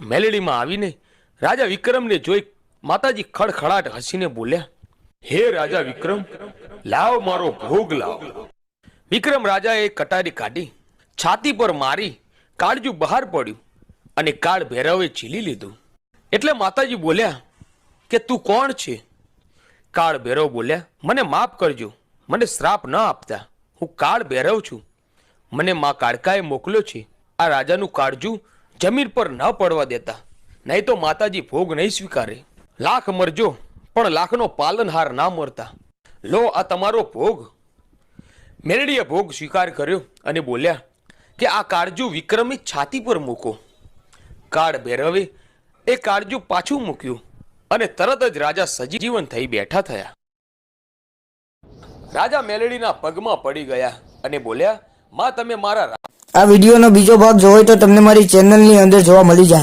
મેલેડીમાં આવીને રાજા વિક્રમને જોઈ માતાજી ખડખડાટ હસીને બોલ્યા, હે રાજા વિક્રમ, લાવ મારો ભોગ લાવ. વિક્રમ રાજાએ કટારી કાઢી છાતી પર મારી કાળજું બહાર પડ્યું અને કાળ ભૈરવે ઝીલી લીધું. એટલે માતાજી બોલ્યા કે તું કોણ છે? કાળ ભૈરવ બોલ્યા, મને માફ કરજો, મને શ્રાપ ન આપતા. હું કાળ ભૈરવ છું. મને મા કાળકાએ મોકલ્યો છે આ રાજાનું કાળજું જમીન પર ન પડવા દેતા, નહીં તો માતાજી ભોગ નહીં સ્વીકારે. લાખ મરજો પણ લાખનો પાલનહાર ના મરતા. લો આ તમારો ભોગ. મેરડીએ ભોગ સ્વીકાર કર્યો અને બોલ્યા કે આ કાળજું વિક્રમની છાતી પર મૂકો. કાળ ભૈરવે એ કાળજું પાછું મૂક્યું અને તરત જ રાજા સજીવન થઈ બેઠા થયા. રાજા મેલડીના પગમાં પડી ગયા અને બોલ્યા, માં તમે મારા. આ વિડીયોનો બીજો ભાગ જોવો તો તમને મારી ચેનલની અંદર જોવા મળી જાય.